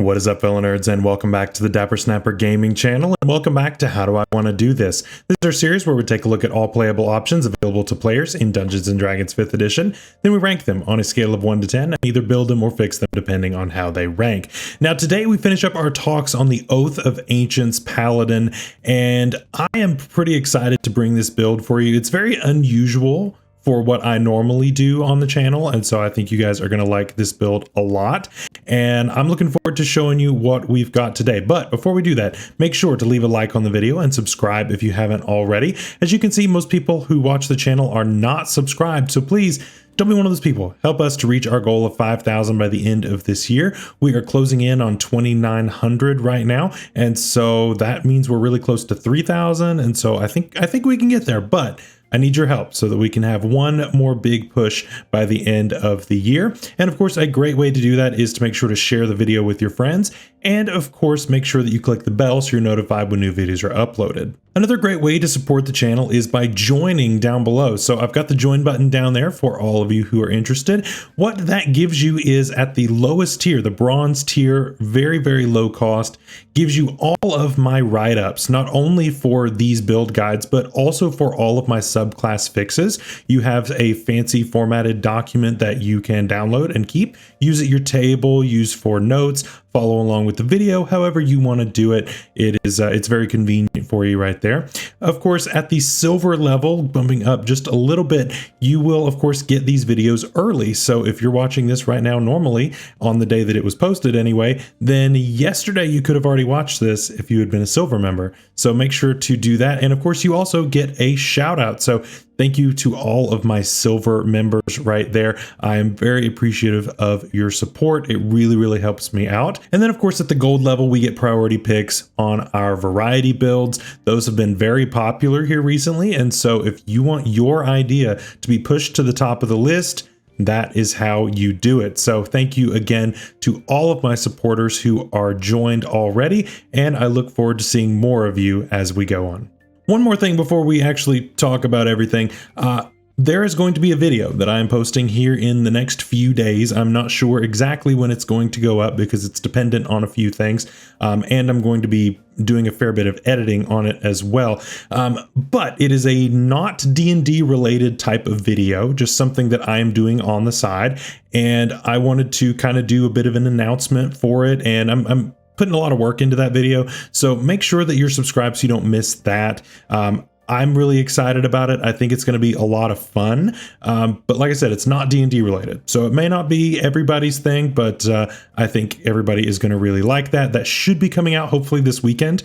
What is up, fellow nerds, and welcome back to the Dapper Snapper Gaming channel, and welcome back to How Do I Want to Do This? This is our series where we take a look at all playable options available to players in Dungeons & Dragons 5th edition, then we rank them on a scale of 1 to 10 and either build them or fix them depending on how they rank. Now today we finish up our talks on the Oath of Ancients Paladin, and I am pretty excited to bring this build for you. It's very unusual for what I normally do on the channel, and so I think you guys are going to like this build a lot, and I'm looking forward to showing you what we've got today. But before we do that, make sure to leave a like on the video and subscribe if you haven't already. As you can see, most people who watch the channel are not subscribed, so please don't be one of those people. Help us to reach our goal of 5,000 by the end of this year. We are closing in on 2,900 right now, and so that means we're really close to 3,000, and so I think we can get there, but I need your help so that we can have one more big push by the end of the year. And of course, a great way to do that is to make sure to share the video with your friends. And of course, make sure that you click the bell so you're notified when new videos are uploaded. Another great way to support the channel is by joining down below. So I've got the join button down there for all of you who are interested. What that gives you is at the lowest tier, the bronze tier, very, very low cost, gives you all of my write-ups, not only for these build guides, but also for all of my subclass fixes. You have a fancy formatted document that you can download and keep, use at your table, use for notes, follow along with the video, however you want to do it. It's very convenient for you right there. Of course, at the silver level, bumping up just a little bit, you will of course get these videos early. So if you're watching this right now normally on the day that it was posted anyway, then yesterday you could have already watched this if you had been a silver member. So make sure to do that. And of course, you also get a shout out. So thank you to all of my silver members right there. I am very appreciative of your support. It really, really helps me out. And then of course, at the gold level, we get priority picks on our variety builds. Those have been very popular here recently. And so if you want your idea to be pushed to the top of the list, that is how you do it. So thank you again to all of my supporters who are joined already. And I look forward to seeing more of you as we go on. One more thing before we actually talk about everything. There is going to be a video that I am posting here in the next few days. I'm not sure exactly when it's going to go up because it's dependent on a few things. And I'm going to be doing a fair bit of editing on it as well. But it is a not D&D related type of video, just something that I am doing on the side. And I wanted to kind of do a bit of an announcement for it. And I'm putting a lot of work into that video. So make sure that you're subscribed so you don't miss that. I'm really excited about it. I think it's going to be a lot of fun. But like I said, it's not D&D related. So it may not be everybody's thing, but I think everybody is going to really like that. That should be coming out hopefully this weekend,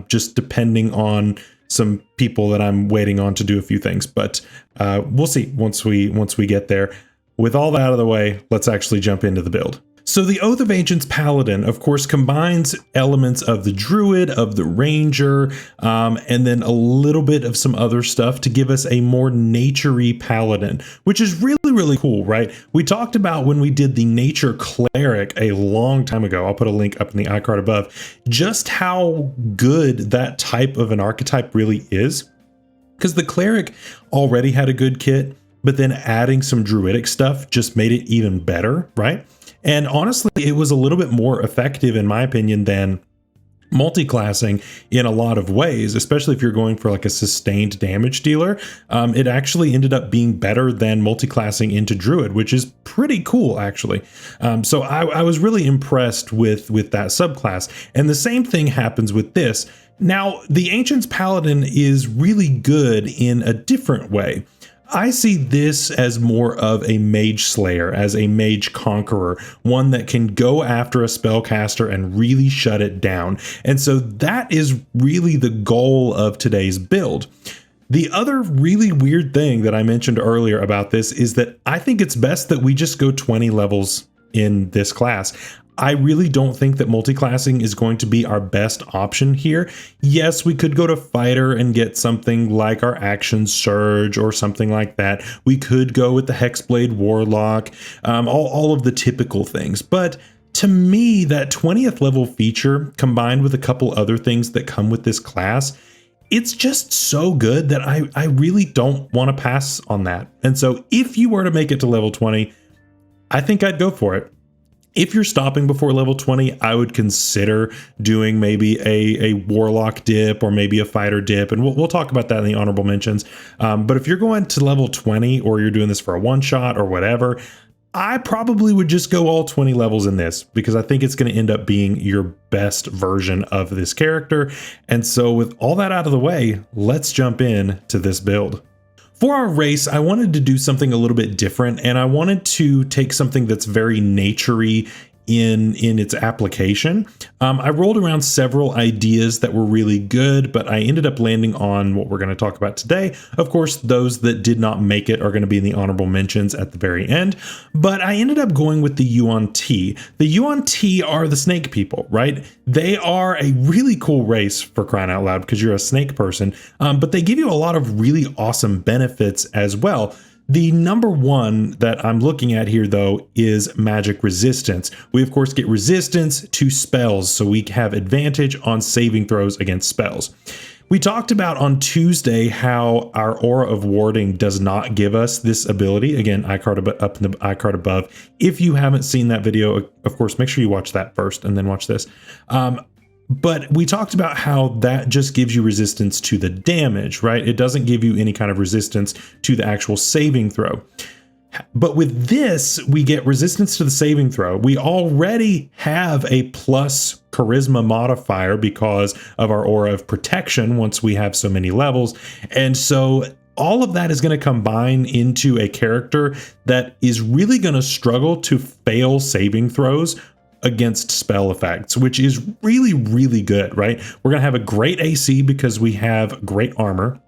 just depending on some people that I'm waiting on to do a few things. But we'll see once we get there. With all that out of the way, let's actually jump into the build. So the Oath of Ancients Paladin, of course, combines elements of the Druid, of the Ranger, and then a little bit of some other stuff to give us a more nature-y Paladin, which is really, really cool, right? We talked about when we did the Nature Cleric a long time ago. I'll put a link up in the iCard above, just how good that type of an archetype really is. Because the Cleric already had a good kit, but then adding some Druidic stuff just made it even better, right? And honestly, it was a little bit more effective, in my opinion, than multi-classing in a lot of ways, especially if you're going for like a sustained damage dealer. It actually ended up being better than multi-classing into Druid, which is pretty cool, actually. So I was really impressed with that subclass. And the same thing happens with this. Now, the Ancients Paladin is really good in a different way. I see this as more of a mage slayer, as a mage conqueror, one that can go after a spellcaster and really shut it down. And so that is really the goal of today's build. The other really weird thing that I mentioned earlier about this is that I think it's best that we just go 20 levels in this class. I really don't think that multi-classing is going to be our best option here. Yes, we could go to fighter and get something like our action surge or something like that. We could go with the Hexblade Warlock, all of the typical things. But to me, that 20th level feature combined with a couple other things that come with this class, it's just so good that I really don't want to pass on that. And so if you were to make it to level 20, I think I'd go for it. If you're stopping before level 20, I would consider doing maybe a warlock dip or maybe a fighter dip, and we'll talk about that in the honorable mentions. But if you're going to level 20 or you're doing this for a one shot or whatever, I probably would just go all 20 levels in this, because I think it's going to end up being your best version of this character. And so with all that out of the way, let's jump in to this build. For our race, I wanted to do something a little bit different, and I wanted to take something that's very nature-y in its application. I rolled around several ideas that were really good, but I ended up landing on what we're going to talk about today. Of course, those that did not make it are going to be in the honorable mentions at the very end, but I ended up going with the Yuan-Ti. The Yuan-Ti are the snake people, right? They are a really cool race, for crying out loud, because you're a snake person, but they give you a lot of really awesome benefits as well. The number one that I'm looking at here, though, is magic resistance. We, of course, get resistance to spells, so we have advantage on saving throws against spells. We talked about on Tuesday how our Aura of Warding does not give us this ability. Again, iCard up in the iCard above. If you haven't seen that video, of course, make sure you watch that first and then watch this. But we talked about how that just gives you resistance to the damage, right? It doesn't give you any kind of resistance to the actual saving throw. But with this, we get resistance to the saving throw. We already have a plus charisma modifier because of our aura of protection once we have so many levels. And so all of that is going to combine into a character that is really going to struggle to fail saving throws against spell effects, which is really, really good, right? We're going to have a great AC because we have great armor,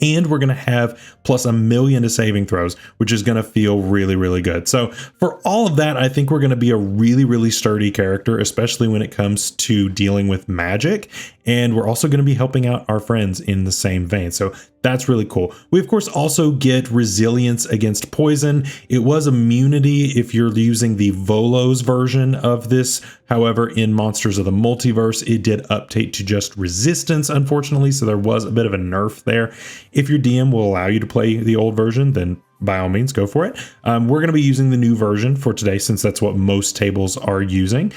and we're going to have plus 1,000,000 to saving throws, which is going to feel really, really good. So for all of that, I think we're going to be a really, really sturdy character, especially when it comes to dealing with magic. And we're also going to be helping out our friends in the same vein. So that's really cool. We, of course, also get resilience against poison. It was immunity if you're using the Volos version of this. However, in Monsters of the Multiverse, it did update to just resistance, unfortunately. So there was a bit of a nerf there. If your DM will allow you to play the old version, then by all means, go for it. We're going to be using the new version for today, since that's what most tables are using.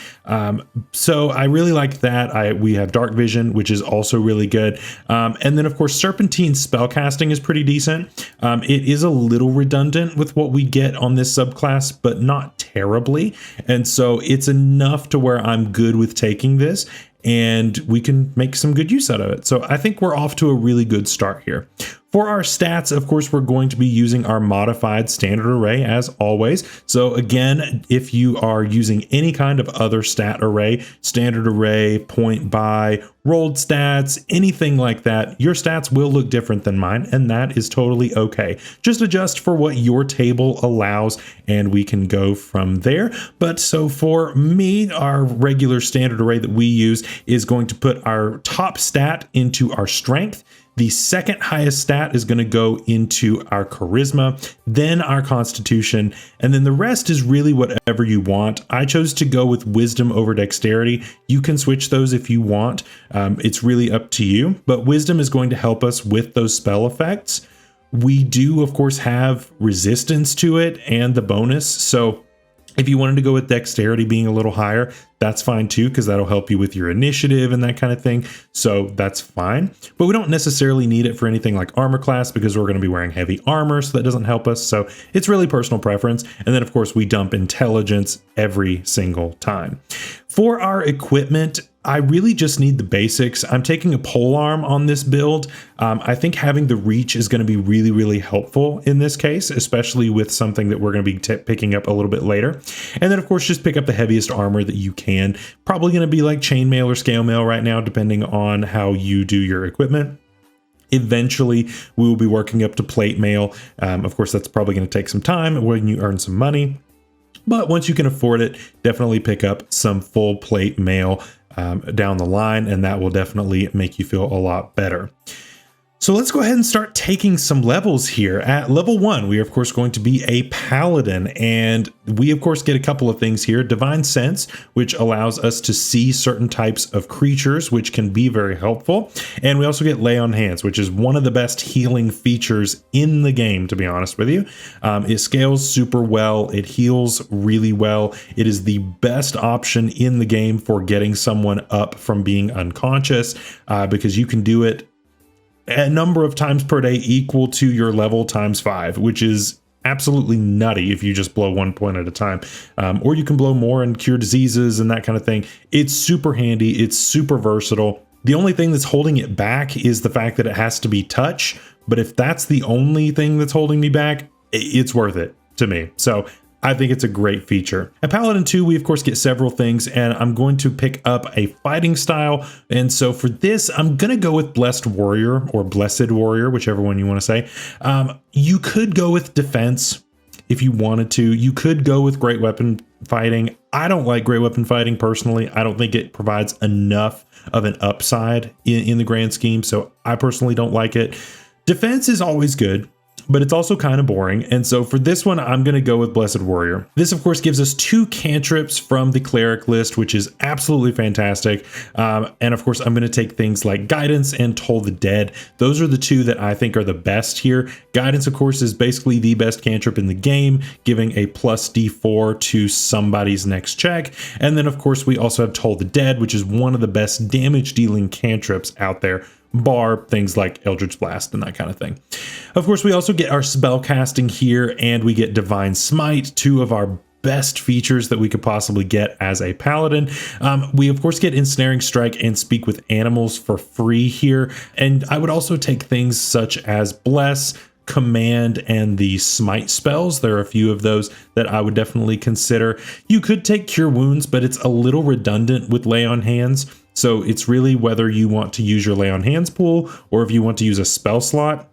So I really like that. We have Dark Vision, which is also really good. And then, of course, Serpentine spellcasting is pretty decent. It is a little redundant with what we get on this subclass, but not terribly. And so it's enough to where I'm good with taking this, and we can make some good use out of it. So I think we're off to a really good start here. For our stats, of course, we're going to be using our modified standard array as always. So again, if you are using any kind of other stat array, standard array, point buy, rolled stats, anything like that, your stats will look different than mine, and that is totally okay. Just adjust for what your table allows, and we can go from there. But so for me, our regular standard array that we use is going to put our top stat into our strength. The second highest stat is going to go into our charisma, then our constitution, and then the rest is really whatever you want. I chose to go with wisdom over dexterity. You can switch those if you want. It's really up to you, but wisdom is going to help us with those spell effects. We do, of course, have resistance to it and the bonus. So if you wanted to go with dexterity being a little higher, that's fine too, because that'll help you with your initiative and that kind of thing. So that's fine. But we don't necessarily need it for anything like armor class, because we're going to be wearing heavy armor, so that doesn't help us. So it's really personal preference. And then, of course, we dump intelligence every single time. For our equipment, I really just need the basics. I'm taking a polearm on this build. I think having the reach is going to be really, really helpful in this case, especially with something that we're going to be picking up a little bit later. And then, of course, just pick up the heaviest armor that you can. Probably going to be like chainmail or scale mail right now, depending on how you do your equipment. Eventually, we will be working up to plate mail. Of course, that's probably going to take some time when you earn some money. But once you can afford it, definitely pick up some full plate mail down the line, and that will definitely make you feel a lot better. So let's go ahead and start taking some levels here. At level 1, we are of course going to be a paladin, and we of course get a couple of things here. Divine Sense, which allows us to see certain types of creatures, which can be very helpful. And we also get Lay on Hands, which is one of the best healing features in the game, to be honest with you. It scales super well. It heals really well. It is the best option in the game for getting someone up from being unconscious, because you can do it a number of times per day equal to your level times 5, which is absolutely nutty if you just blow 1 point at a time. Or you can blow more and cure diseases and that kind of thing. It's super handy. It's super versatile. The only thing that's holding it back is the fact that it has to be touch. But if that's the only thing that's holding me back, it's worth it to me. So I think it's a great feature. At Paladin 2, we of course get several things, and I'm going to pick up a fighting style. And so for this, I'm going to go with Blessed Warrior or Blessed Warrior, whichever one you want to say. You could go with defense if you wanted to. You could go with great weapon fighting. I don't like great weapon fighting personally. I don't think it provides enough of an upside in the grand scheme. So I personally don't like it. Defense is always good, but it's also kind of boring. And so for this one, I'm going to go with Blessed Warrior. This, of course, gives us 2 cantrips from the cleric list, which is absolutely fantastic. And of course, I'm going to take things like Guidance and Toll the Dead. Those are the 2 that I think are the best here. Guidance, of course, is basically the best cantrip in the game, giving a plus D4 to somebody's next check. And then, of course, we also have Toll the Dead, which is one of the best damage dealing cantrips out there, bar things like Eldritch Blast and that kind of thing. Of course, we also get our spell casting here, and we get Divine Smite, 2 of our best features that we could possibly get as a paladin. We of course get Ensnaring Strike and Speak with Animals for free here. And I would also take things such as Bless, Command, and the Smite spells. There are a few of those that I would definitely consider. You could take Cure Wounds, but it's a little redundant with Lay on Hands. So it's really whether you want to use your Lay on Hands pool or if you want to use a spell slot.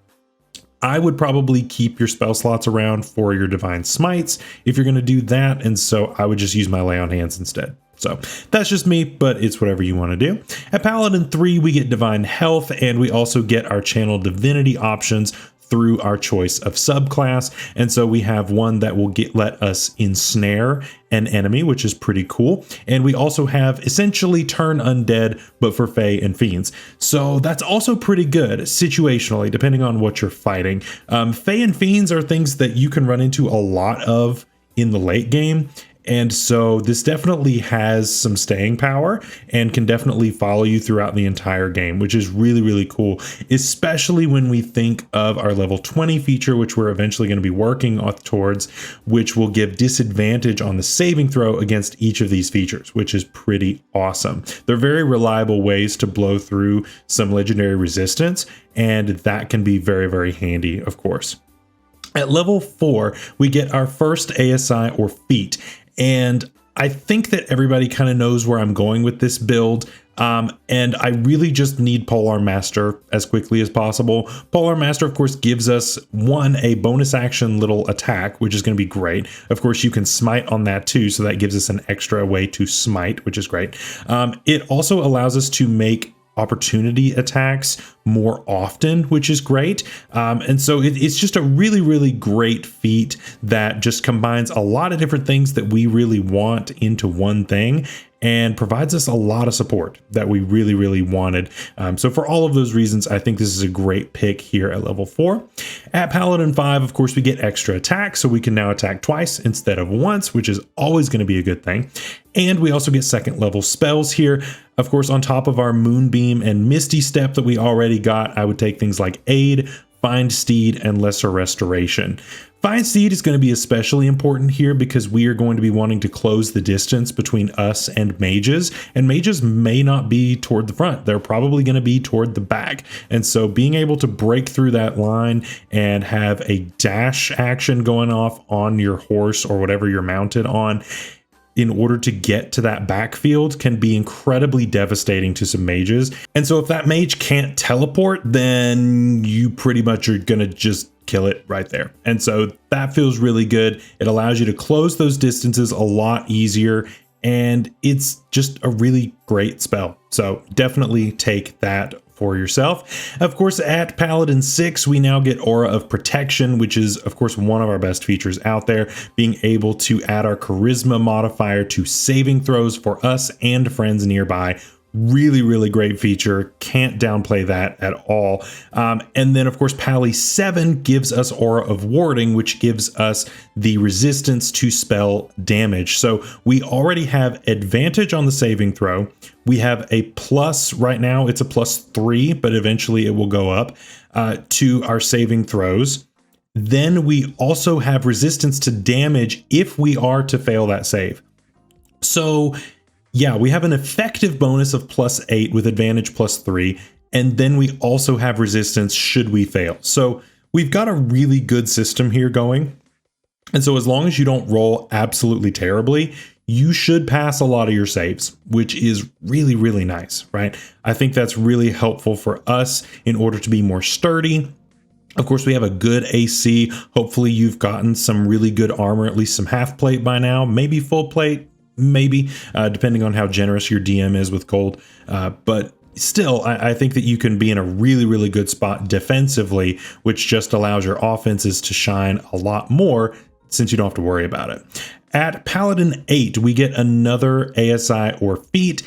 I would probably keep your spell slots around for your Divine Smites if you're going to do that. And so I would just use my Lay on Hands instead. So that's just me, but it's whatever you want to do. At Paladin 3, we get Divine Health, and we also get our Channel Divinity options through our choice of subclass. And so we have one that will let us ensnare an enemy, which is pretty cool. And we also have essentially Turn Undead, but for Fae and Fiends. So that's also pretty good situationally, depending on what you're fighting. Fae and Fiends are things that you can run into a lot of in the late game. And so this definitely has some staying power and can definitely follow you throughout the entire game, which is really, really cool, especially when we think of our level 20 feature, which we're eventually going to be working towards, which will give disadvantage on the saving throw against each of these features, which is pretty awesome. They're very reliable ways to blow through some legendary resistance, and that can be very, very handy, of course. At level 4, we get our first ASI or feat. And I think that everybody kind of knows where I'm going with this build. And I really just need Polar Master as quickly as possible. Polar Master, of course, gives us a bonus action little attack, which is going to be great. Of course, you can smite on that too. So that gives us an extra way to smite, which is great. It also allows us to make opportunity attacks more often, which is great. And so it's just a really, really great feat that just combines a lot of different things that we really want into one thing and provides us a lot of support that we really, really wanted. So for all of those reasons, I think this is a great pick here at level 4. At Paladin 5, of course, we get extra attack, so we can now attack twice instead of once, which is always going to be a good thing. And we also get second level spells here. Of course, on top of our Moonbeam and Misty Step that we already got, I would take things like Aid, Find Steed, and Lesser Restoration. Find Steed is going to be especially important here because we are going to be wanting to close the distance between us and mages may not be toward the front. They're probably going to be toward the back. And so being able to break through that line and have a dash action going off on your horse or whatever you're mounted on in order to get to that backfield can be incredibly devastating to some mages. And so if that mage can't teleport, then you pretty much are going to just kill it right there. And so that feels really good. It allows you to close those distances a lot easier, and it's just a really great spell. So definitely take that for yourself. Of course, at Paladin 6, we now get Aura of Protection, which is, of course, one of our best features out there, being able to add our Charisma modifier to saving throws for us and friends nearby. Really, really great feature. Can't downplay that at all. And then, of course, Pally 7 gives us Aura of Warding, which gives us the resistance to spell damage. So we already have advantage on the saving throw. We have a plus right now. It's a +3, but eventually it will go up to our saving throws. Then we also have resistance to damage if we are to fail that save. So yeah, we have an effective bonus of +8 with advantage +3, and then we also have resistance should we fail. So we've got a really good system here going. And so as long as you don't roll absolutely terribly, you should pass a lot of your saves, which is really, really nice, right? I think that's really helpful for us in order to be more sturdy. Of course, we have a good AC. Hopefully you've gotten some really good armor, at least some half plate by now, maybe full plate. Maybe, depending on how generous your DM is with gold. But still, I think that you can be in a really, really good spot defensively, which just allows your offenses to shine a lot more since you don't have to worry about it. At Paladin 8, we get another ASI or feat.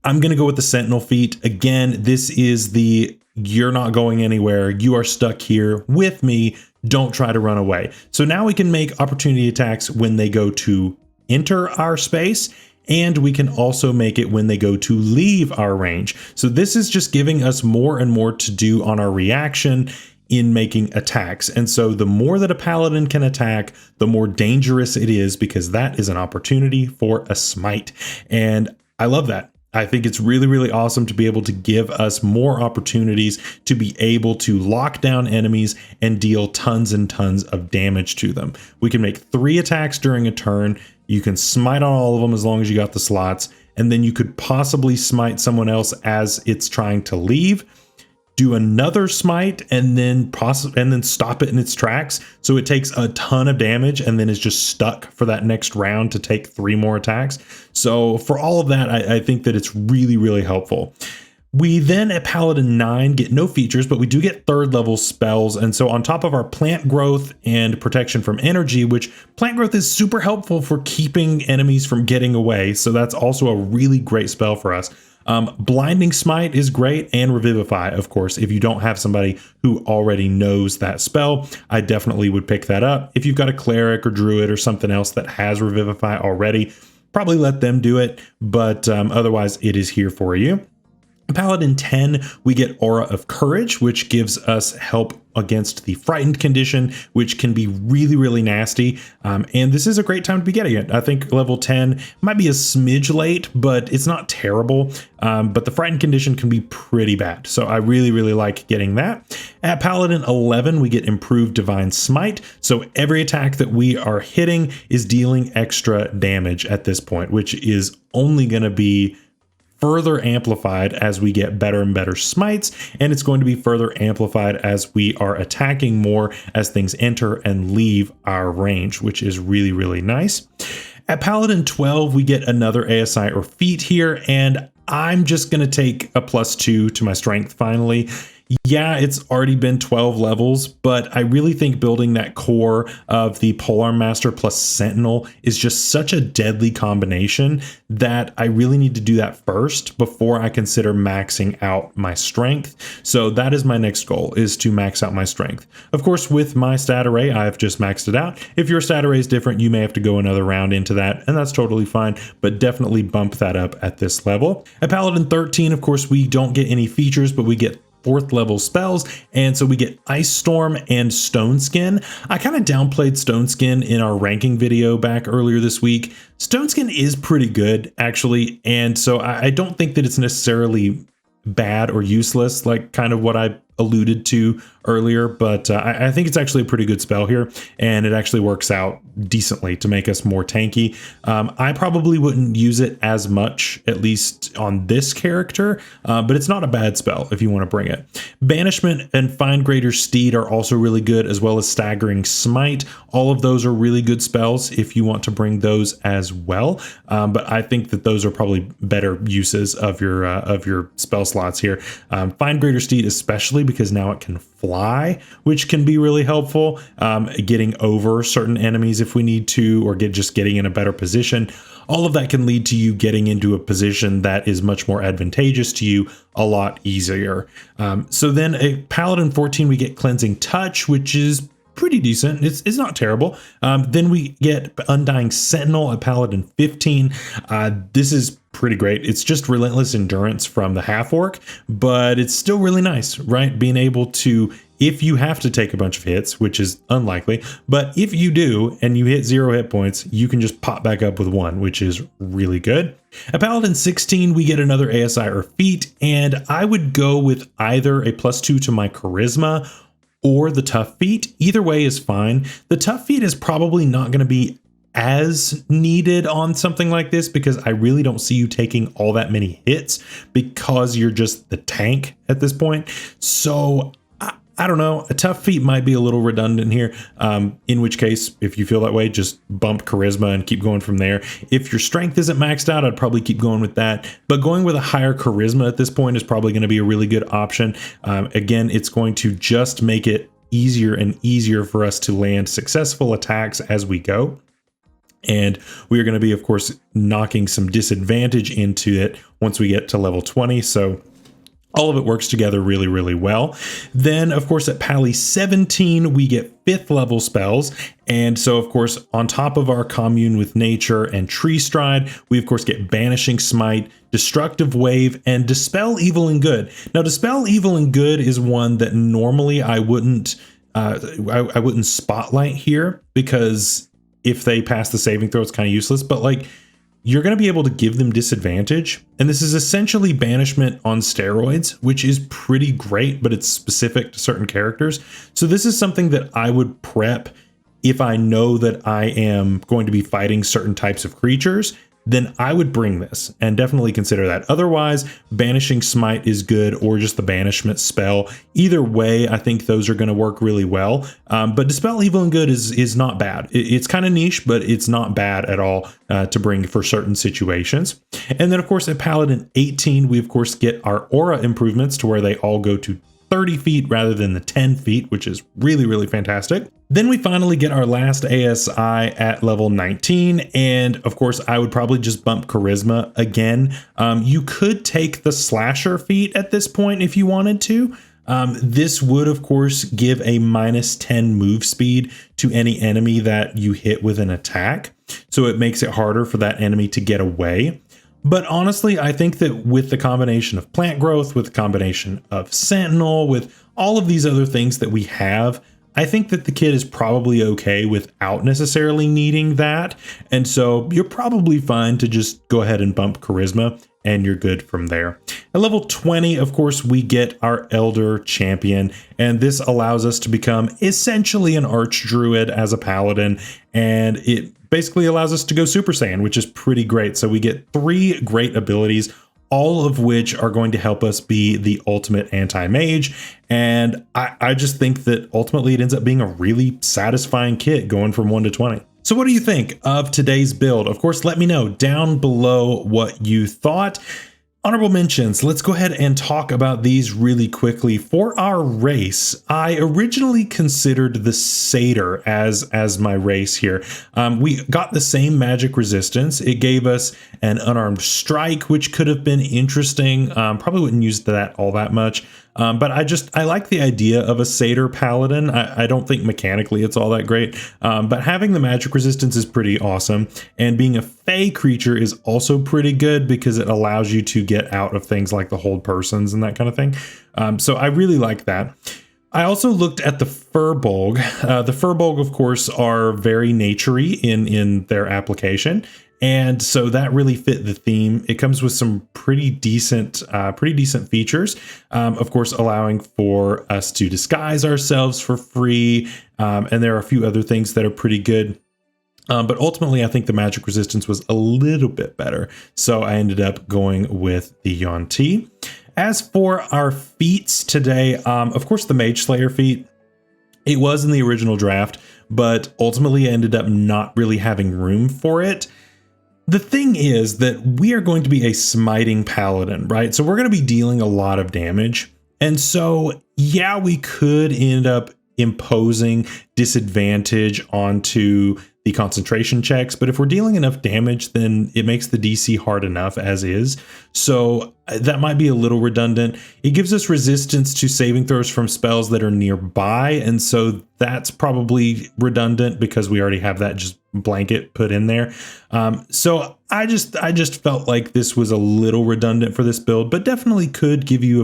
I'm going to go with the Sentinel feat. Again, this is the you're not going anywhere. You are stuck here with me. Don't try to run away. So now we can make opportunity attacks when they go to enter our space, and we can also make it when they go to leave our range. So this is just giving us more and more to do on our reaction in making attacks. And so the more that a paladin can attack, the more dangerous it is, because that is an opportunity for a smite. And I love that. I think it's really, really awesome to be able to give us more opportunities to be able to lock down enemies and deal tons and tons of damage to them. We can make 3 attacks during a turn. You can smite on all of them as long as you got the slots, and then you could possibly smite someone else as it's trying to leave, do another smite, and then stop it in its tracks. So it takes a ton of damage and then is just stuck for that next round to take 3 more attacks. So for all of that, I think that it's really, really helpful. We then at Paladin 9 get no features, but we do get 3rd level spells. And so on top of our plant growth and protection from energy, which plant growth is super helpful for keeping enemies from getting away. So that's also a really great spell for us. Blinding Smite is great, and Revivify, of course. If you don't have somebody who already knows that spell, I definitely would pick that up. If you've got a cleric or druid or something else that has Revivify already, probably let them do it, but otherwise it is here for you. Paladin 10, we get Aura of Courage, which gives us help against the frightened condition, which can be really, really nasty. And this is a great time to be getting it. I think level 10 might be a smidge late, but it's not terrible. But the frightened condition can be pretty bad. So I really, really like getting that. At Paladin 11, we get Improved Divine Smite. So every attack that we are hitting is dealing extra damage at this point, which is only going to be further amplified as we get better and better smites, and it's going to be further amplified as we are attacking more as things enter and leave our range, which is really, really nice. At Paladin 12, we get another ASI or feat here, and I'm just going to take a +2 to my strength finally. Yeah, it's already been 12 levels, but I really think building that core of the Polearm Master plus Sentinel is just such a deadly combination that I really need to do that first before I consider maxing out my strength. So that is my next goal, is to max out my strength. Of course, with my stat array, I've just maxed it out. If your stat array is different, you may have to go another round into that, and that's totally fine, but definitely bump that up at this level. At Paladin 13, of course, we don't get any features, but we get 4th level spells, and so we get Ice Storm and Stone Skin. I kind of downplayed Stone Skin in our ranking video back earlier this week. Stone Skin is pretty good, actually, and so I don't think that it's necessarily bad or useless, like kind of what I alluded to earlier, but I think it's actually a pretty good spell here, and it actually works out decently to make us more tanky. I probably wouldn't use it as much, at least on this character, but it's not a bad spell if you want to bring it. Banishment and Find Greater Steed are also really good, as well as Staggering Smite. All of those are really good spells if you want to bring those as well, but I think that those are probably better uses of your spell slots here. Find Greater Steed especially, because now it can fly, which can be really helpful, getting over certain enemies if we need to, or just getting in a better position. All of that can lead to you getting into a position that is much more advantageous to you a lot easier. So then a Paladin 14, we get Cleansing Touch, which is pretty decent. It's not terrible. Then we get Undying Sentinel at Paladin 15. This is pretty great. It's just Relentless Endurance from the half-orc, but it's still really nice, right? Being able to, if you have to take a bunch of hits, which is unlikely, but if you do and you hit 0 hit points, you can just pop back up with 1, which is really good. At Paladin 16, we get another ASI or feat, and I would go with either a +2 to my charisma or the tough feat. Either way is fine. The tough feat is probably not going to be as needed on something like this, because I really don't see you taking all that many hits because you're just the tank at this point. So I don't know, a tough feat might be a little redundant here, in which case, if you feel that way, just bump charisma and keep going from there. If your strength isn't maxed out, I'd probably keep going with that, but going with a higher charisma at this point is probably going to be a really good option. Again, it's going to just make it easier and easier for us to land successful attacks as we go. And we are going to be, of course, knocking some disadvantage into it once we get to level 20. So all of it works together really, really well. Then, of course, at Pally 17, we get 5th level spells. And so, of course, on top of our Commune with Nature and Tree Stride, we, of course, get Banishing Smite, Destructive Wave, and Dispel Evil and Good. Now, Dispel Evil and Good is one that normally I wouldn't spotlight here, because if they pass the saving throw, it's kind of useless. But like, you're going to be able to give them disadvantage. And this is essentially banishment on steroids, which is pretty great, but it's specific to certain characters. So this is something that I would prep if I know that I am going to be fighting certain types of creatures. Then I would bring this and definitely consider that. Otherwise, Banishing Smite is good, or just the banishment spell. Either way, I think those are going to work really well. But Dispel Evil and Good is not bad. It's kind of niche, but it's not bad at all to bring for certain situations. And then, of course, at Paladin 18, we, of course, get our aura improvements to where they all go to 30 feet rather than the 10 feet, which is really, really fantastic. Then we finally get our last ASI at level 19. And of course, I would probably just bump charisma again. You could take the slasher feat at this point if you wanted to. This would, of course, give a -10 move speed to any enemy that you hit with an attack. So it makes it harder for that enemy to get away. But honestly, I think that with the combination of plant growth, with the combination of Sentinel, with all of these other things that we have, I think that the kid is probably okay without necessarily needing that. And so you're probably fine to just go ahead and bump charisma, and you're good from there. At level 20, of course, we get our Elder Champion, and this allows us to become essentially an Archdruid as a Paladin, and it basically allows us to go Super Saiyan, which is pretty great. So we get 3 great abilities, all of which are going to help us be the ultimate anti-mage. And I just think that ultimately it ends up being a really satisfying kit going from 1 to 20. So what do you think of today's build? Of course, let me know down below what you thought. Honorable mentions, let's go ahead and talk about these really quickly. For our race, I originally considered the Satyr as my race here. We got the same magic resistance. It gave us an unarmed strike, which could have been interesting. Probably wouldn't use that all that much. But I like the idea of a Satyr Paladin. I don't think mechanically it's all that great, but having the magic resistance is pretty awesome. And being a Fey creature is also pretty good because it allows you to get out of things like the hold persons and that kind of thing. So I really like that. I also looked at the Furbolg. The Furbolg, of course, are very naturey in their application. And so that really fit the theme. It comes with some pretty decent features. Of course, allowing for us to disguise ourselves for free. And there are a few other things that are pretty good. But ultimately, I think the magic resistance was a little bit better. So I ended up going with the Yuan-Ti. As for our feats today, of course, the Mage Slayer feat, it was in the original draft, but ultimately I ended up not really having room for it. The thing is that we are going to be a smiting paladin, right? So we're going to be dealing a lot of damage. And so, yeah, we could end up imposing disadvantage onto the concentration checks, but if we're dealing enough damage, then it makes the DC hard enough as is. So that might be a little redundant. It gives us resistance to saving throws from spells that are nearby, and so that's probably redundant because we already have that just blanket put in there. So I just felt like this was a little redundant for this build, but definitely could give you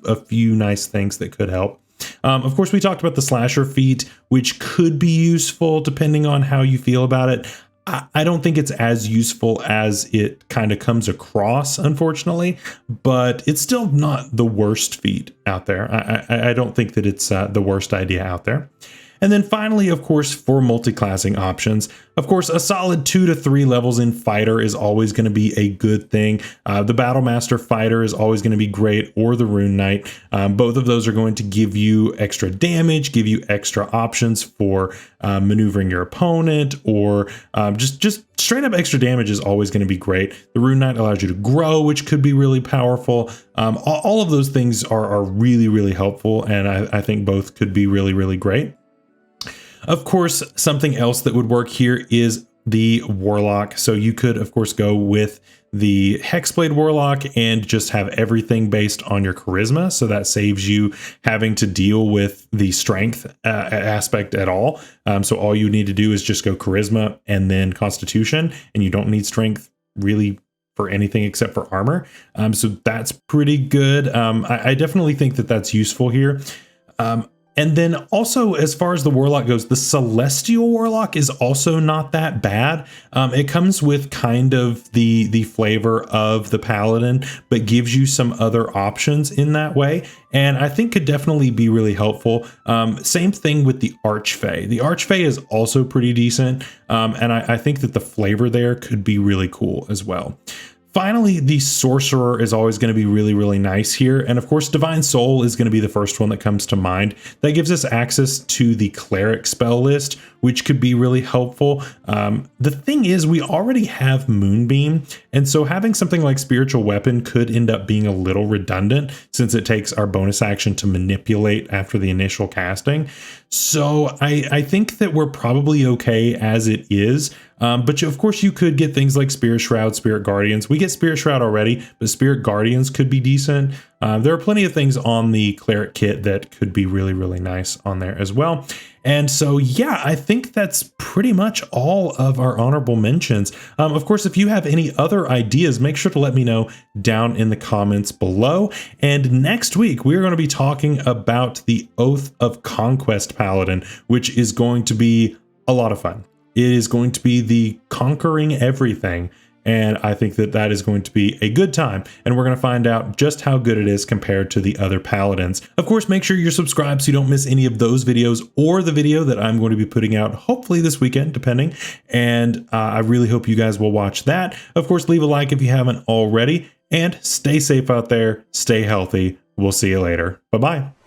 a few nice things that could help. Of course, we talked about the slasher feat, which could be useful depending on how you feel about it. I don't think it's as useful as it kind of comes across, unfortunately, but it's still not the worst feat out there. I don't think that it's the worst idea out there. And then finally, of course, for multi-classing options, of course, a solid 2 to 3 levels in fighter is always going to be a good thing. The Battle Master fighter is always going to be great, or the Rune Knight. Both of those are going to give you extra damage, give you extra options for maneuvering your opponent, or just straight up extra damage is always going to be great. The Rune Knight allows you to grow, which could be really powerful. All of those things are really, really helpful, and I think both could be really, really great. Of course, something else that would work here is the Warlock. So you could, of course, go with the Hexblade Warlock and just have everything based on your charisma. So that saves you having to deal with the strength aspect at all. So all you need to do is just go charisma and then constitution, and you don't need strength really for anything except for armor. So that's pretty good. I definitely think that that's useful here. And then also, as far as the Warlock goes, the Celestial Warlock is also not that bad. It comes with kind of the flavor of the Paladin, but gives you some other options in that way. And I think could definitely be really helpful. Same thing with the Archfey. The Archfey is also pretty decent. And I think that the flavor there could be really cool as well. Finally, the Sorcerer is always going to be really, really nice here. And of course, Divine Soul is going to be the first one that comes to mind. That gives us access to the Cleric spell list, which could be really helpful. The thing is, we already have Moonbeam, and so having something like Spiritual Weapon could end up being a little redundant since it takes our bonus action to manipulate after the initial casting. So I think that we're probably okay as it is. But of course, you could get things like Spirit Shroud, Spirit Guardians. We get Spirit Shroud already, but Spirit Guardians could be decent. There are plenty of things on the Cleric kit that could be really, really nice on there as well. And so, yeah, I think that's pretty much all of our honorable mentions. Of course, if you have any other ideas, make sure to let me know down in the comments below. And next week, we're going to be talking about the Oath of Conquest Paladin, which is going to be a lot of fun. It is going to be the conquering everything. And I think that that is going to be a good time. And we're going to find out just how good it is compared to the other paladins. Of course, make sure you're subscribed so you don't miss any of those videos or the video that I'm going to be putting out hopefully this weekend, depending. And I really hope you guys will watch that. Of course, leave a like if you haven't already. And stay safe out there. Stay healthy. We'll see you later. Bye-bye.